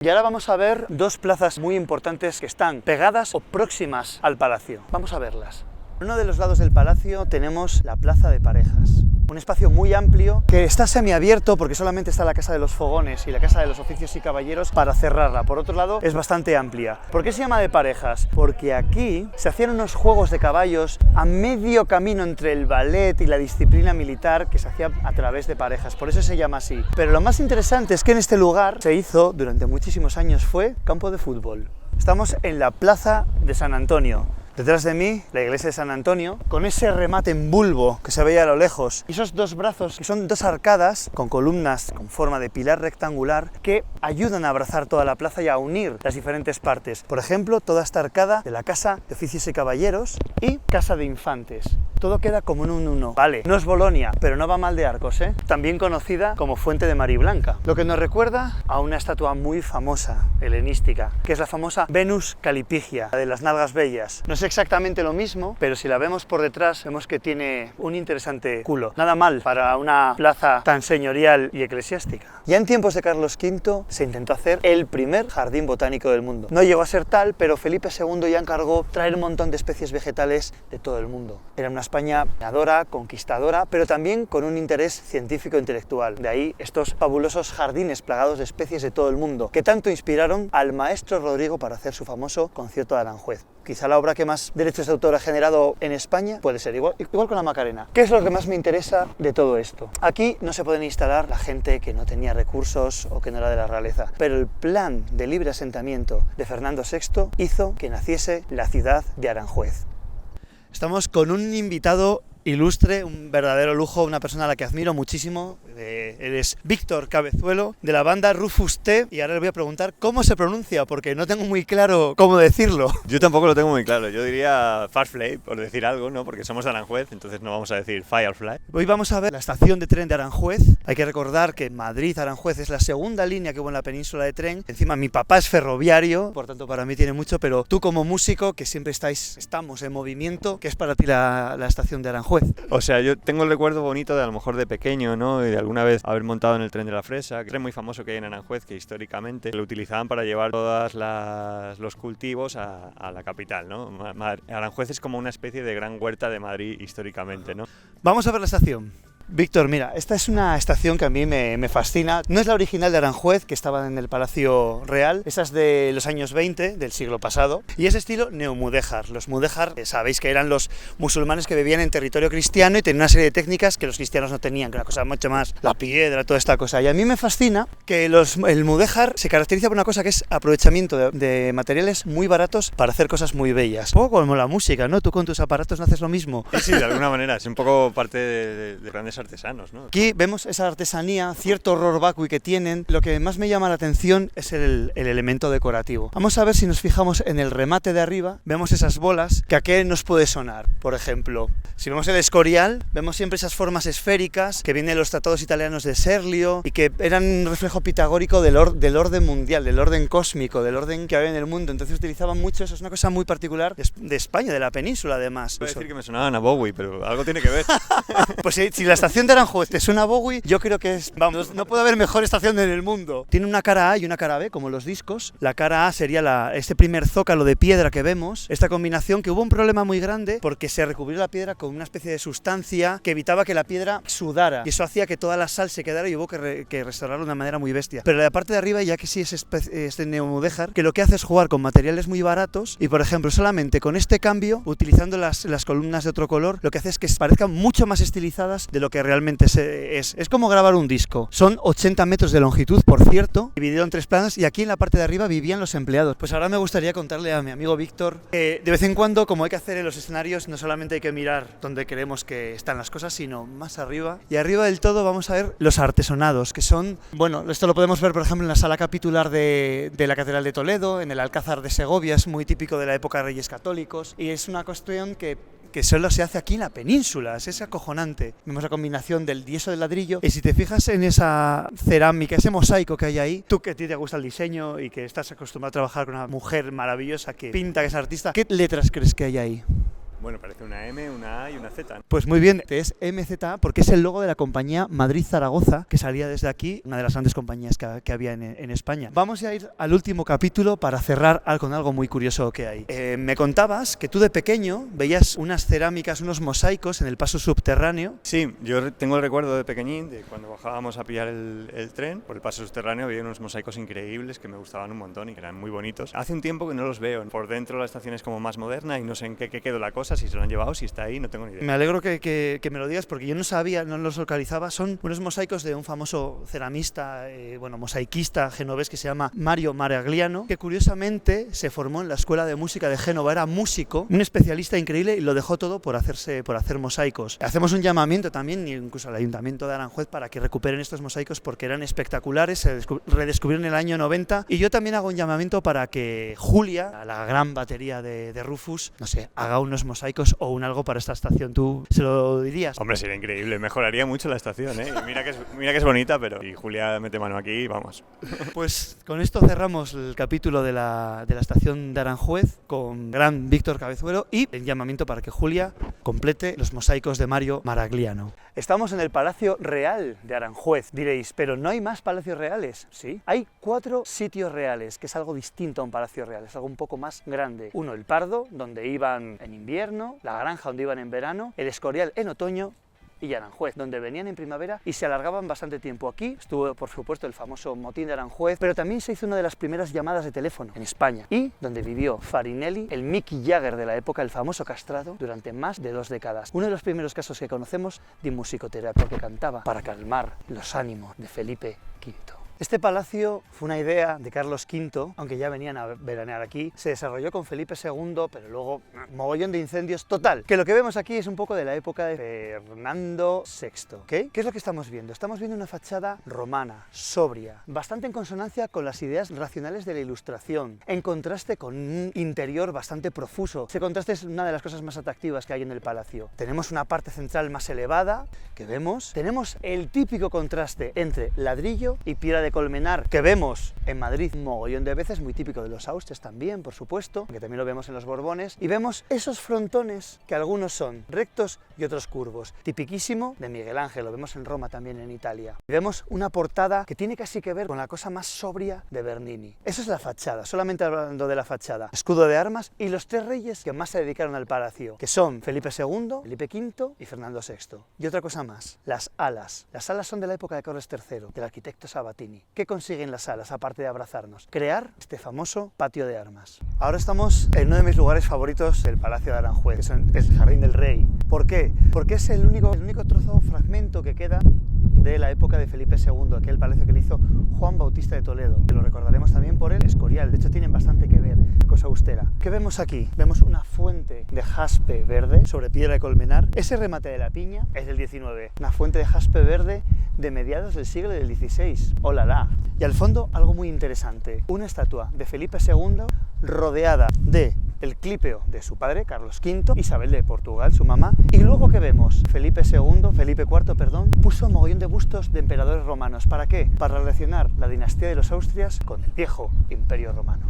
Y ahora vamos a ver dos plazas muy importantes que están pegadas o próximas al palacio. Vamos a verlas. En uno de los lados del palacio tenemos la Plaza de Parejas. Un espacio muy amplio que está semiabierto porque solamente está la Casa de los Fogones y la Casa de los Oficios y Caballeros para cerrarla. Por otro lado, es bastante amplia. ¿Por qué se llama de Parejas? Porque aquí se hacían unos juegos de caballos a medio camino entre el ballet y la disciplina militar que se hacía a través de parejas. Por eso se llama así. Pero lo más interesante es que en este lugar se hizo durante muchísimos años fue campo de fútbol. Estamos en la Plaza de San Antonio. Detrás de mí, la iglesia de San Antonio, con ese remate en bulbo que se veía a lo lejos. Y esos dos brazos, que son dos arcadas con columnas con forma de pilar rectangular, que ayudan a abrazar toda la plaza y a unir las diferentes partes. Por ejemplo, toda esta arcada de la Casa de Oficios y Caballeros y Casa de Infantes. Todo queda como en un uno. Vale, no es Bolonia, pero no va mal de arcos, ¿eh? También conocida como Fuente de Mariblanca. Lo que nos recuerda a una estatua muy famosa, helenística, que es la famosa Venus Calipigia, la de las nalgas bellas. No es exactamente lo mismo, pero si la vemos por detrás, vemos que tiene un interesante culo. Nada mal para una plaza tan señorial y eclesiástica. Ya en tiempos de Carlos V se intentó hacer el primer jardín botánico del mundo. No llegó a ser tal, pero Felipe II ya encargó traer un montón de especies vegetales de todo el mundo. Era una España ganadora, conquistadora, pero también con un interés científico e intelectual. De ahí estos fabulosos jardines plagados de especies de todo el mundo, que tanto inspiraron al maestro Rodrigo para hacer su famoso Concierto de Aranjuez. Quizá la obra que más derechos de autor ha generado en España puede ser igual con la Macarena. ¿Qué es lo que más me interesa de todo esto? Aquí no se pueden instalar la gente que no tenía recursos o que no era de la realeza, pero el plan de libre asentamiento de Fernando VI hizo que naciese la ciudad de Aranjuez. Estamos con un invitado ilustre, un verdadero lujo, una persona a la que admiro muchísimo. Él es Víctor Cabezuelo, de la banda Rufus T, y ahora le voy a preguntar cómo se pronuncia, porque no tengo muy claro cómo decirlo. Yo tampoco lo tengo muy claro, yo diría Firefly, por decir algo, ¿no? Porque somos de Aranjuez, entonces no vamos a decir Firefly. Hoy vamos a ver la estación de tren de Aranjuez. Hay que recordar que Madrid-Aranjuez es la segunda línea que hubo en la península de tren. Encima mi papá es ferroviario, por tanto para mí tiene mucho, pero tú como músico, que siempre estamos en movimiento, ¿qué es para ti la estación de Aranjuez? O sea, yo tengo el recuerdo bonito de a lo mejor de pequeño, ¿no? Y de alguna vez haber montado en el tren de la Fresa, que es muy famoso que hay en Aranjuez, que históricamente lo utilizaban para llevar todos los cultivos a la capital, ¿no? Aranjuez es como una especie de gran huerta de Madrid históricamente, ¿no? Vamos a ver la estación. Víctor, mira, esta es una estación que a mí me fascina. No es la original de Aranjuez, que estaba en el Palacio Real. Esa es de los años 20, del siglo pasado. Y es estilo neomudéjar. Los mudéjar, sabéis que eran los musulmanes que vivían en territorio cristiano y tenían una serie de técnicas que los cristianos no tenían, que era una cosa mucho más, la piedra, toda esta cosa. Y a mí me fascina que el mudéjar se caracteriza por una cosa que es aprovechamiento de materiales muy baratos para hacer cosas muy bellas. Un poco como la música, ¿no? Tú con tus aparatos no haces lo mismo. Sí, de alguna manera. Es un poco parte de grandes artesanos, ¿no? Aquí vemos esa artesanía, cierto horror vacui que tienen. Lo que más me llama la atención es el elemento decorativo. Vamos a ver si nos fijamos en el remate de arriba. Vemos esas bolas, que a qué nos puede sonar. Por ejemplo, si vemos el Escorial, vemos siempre esas formas esféricas que vienen de los tratados italianos de Serlio y que eran un reflejo pitagórico del orden mundial, del orden cósmico, del orden que había en el mundo. Entonces utilizaban mucho eso. Es una cosa muy particular de España, de la península además. Voy a decir que me sonaban a Bowie, pero algo tiene que ver. Pues si la estación de Aranjuez te suena a Bowie, yo creo que vamos, no puede haber mejor estación en el mundo. Tiene una cara A y una cara B, como los discos. La cara A sería este primer zócalo de piedra que vemos, esta combinación, que hubo un problema muy grande porque se recubrió la piedra con una especie de sustancia que evitaba que la piedra sudara, y eso hacía que toda la sal se quedara y hubo que restaurarlo de una manera muy bestia. Pero la parte de arriba, ya que sí es este neomudéjar, que lo que hace es jugar con materiales muy baratos y, por ejemplo, solamente con este cambio, utilizando las columnas de otro color, lo que hace es que parezcan mucho más estilizadas de lo que realmente es como grabar un disco. Son 80 metros de longitud, por cierto, dividido en 3 planos, y aquí en la parte de arriba vivían los empleados. Pues ahora me gustaría contarle a mi amigo Víctor que de vez en cuando, como hay que hacer en los escenarios, no solamente hay que mirar donde creemos que están las cosas, sino más arriba. Y arriba del todo vamos a ver los artesonados, que son, bueno, esto lo podemos ver por ejemplo en la sala capitular de la Catedral de Toledo, en el Alcázar de Segovia, es muy típico de la época de Reyes Católicos, y es una cuestión que solo se hace aquí en la península, es acojonante. Vemos la combinación del yeso del ladrillo, y si te fijas en esa cerámica, ese mosaico que hay ahí, tú que a ti te gusta el diseño y que estás acostumbrado a trabajar con una mujer maravillosa que pinta, que es artista, ¿qué letras crees que hay ahí? Bueno, parece una M, una A y una Z. Pues muy bien, es MZA porque es el logo de la compañía Madrid-Zaragoza, que salía desde aquí, una de las grandes compañías que había en España. Vamos a ir al último capítulo para cerrar con algo muy curioso que hay. Me contabas que tú de pequeño veías unas cerámicas, unos mosaicos en el paso subterráneo. Sí, yo tengo el recuerdo de pequeñín, de cuando bajábamos a pillar el tren, por el paso subterráneo había unos mosaicos increíbles que me gustaban un montón y que eran muy bonitos. Hace un tiempo que no los veo. Por dentro la estación es como más moderna y no sé en qué quedó la cosa, si se lo han llevado, si está ahí, no tengo ni idea. Me alegro que me lo digas porque yo no sabía, no los localizaba. Son unos mosaicos de un famoso ceramista, mosaiquista genovés que se llama Mario Maragliano, que curiosamente se formó en la Escuela de Música de Génova, era músico, un especialista increíble y lo dejó todo por hacer mosaicos. Hacemos un llamamiento también, incluso al Ayuntamiento de Aranjuez, para que recuperen estos mosaicos porque eran espectaculares, se redescubrieron en el año 90 y yo también hago un llamamiento para que Julia, la gran batería de Rufus, no sé, haga unos mosaicos o un algo para esta estación. ¿Tú se lo dirías? Hombre, sería increíble, mejoraría mucho la estación, ¿eh? Y mira que es bonita, pero si Julia mete mano aquí, vamos. Pues con esto cerramos el capítulo de la estación de Aranjuez con gran Víctor Cabezuelo y el llamamiento para que Julia complete los mosaicos de Mario Maragliano. Estamos en el Palacio Real de Aranjuez. Diréis, ¿pero no hay más palacios reales? Sí, hay 4 sitios reales, que es algo distinto a un palacio real, es algo un poco más grande. Uno, el Pardo, donde iban en invierno, la Granja, donde iban en verano, el Escorial en otoño, y Aranjuez, donde venían en primavera y se alargaban bastante tiempo. Aquí estuvo, por supuesto, el famoso motín de Aranjuez, pero también se hizo una de las primeras llamadas de teléfono en España y donde vivió Farinelli, el Mick Jagger de la época, el famoso castrado, durante más de 2 décadas. Uno de los primeros casos que conocemos de musicoterapia, porque cantaba para calmar los ánimos de Felipe V. Este palacio fue una idea de Carlos V, aunque ya venían a veranear aquí. Se desarrolló con Felipe II, pero luego mogollón de incendios. Total, que lo que vemos aquí es un poco de la época de Fernando VI. ¿Okay? ¿Qué es lo que estamos viendo? Estamos viendo una fachada romana, sobria, bastante en consonancia con las ideas racionales de la Ilustración, en contraste con un interior bastante profuso. Ese contraste es una de las cosas más atractivas que hay en el palacio. Tenemos una parte central más elevada, que vemos. Tenemos el típico contraste entre ladrillo y piedra de colmenar, que vemos en Madrid un mogollón de veces, muy típico de los Austrias también, por supuesto, que también lo vemos en los Borbones, y vemos esos frontones que algunos son rectos y otros curvos, tipiquísimo de Miguel Ángel, lo vemos en Roma también, en Italia. Y vemos una portada que tiene casi que ver con la cosa más sobria de Bernini. Eso es la fachada, solamente hablando de la fachada. Escudo de armas y los 3 reyes que más se dedicaron al palacio, que son Felipe II, Felipe V y Fernando VI. Y otra cosa más, las alas. Las alas son de la época de Carlos III, del arquitecto Sabatini. ¿Qué consiguen las alas, aparte de abrazarnos? Crear este famoso patio de armas. Ahora estamos en uno de mis lugares favoritos del Palacio de Aranjuez, que es el Jardín del Rey. ¿Por qué? Porque es el único fragmento que queda de la época de Felipe II, aquel palacio que le hizo Juan Bautista de Toledo, que lo recordaremos también por el Escorial. De hecho, tienen bastante que ver, cosa austera. ¿Qué vemos aquí? Vemos una fuente de jaspe verde sobre piedra de colmenar. Ese remate de la piña es del XIX, una fuente de jaspe verde de mediados del siglo del XVI. ¡Olala! Y al fondo, algo muy interesante, una estatua de Felipe II rodeada de el clípeo de su padre, Carlos V, Isabel de Portugal, su mamá, y luego que vemos, Felipe IV, perdón, puso un mogollón de bustos de emperadores romanos. ¿Para qué? Para relacionar la dinastía de los Austrias con el viejo Imperio Romano.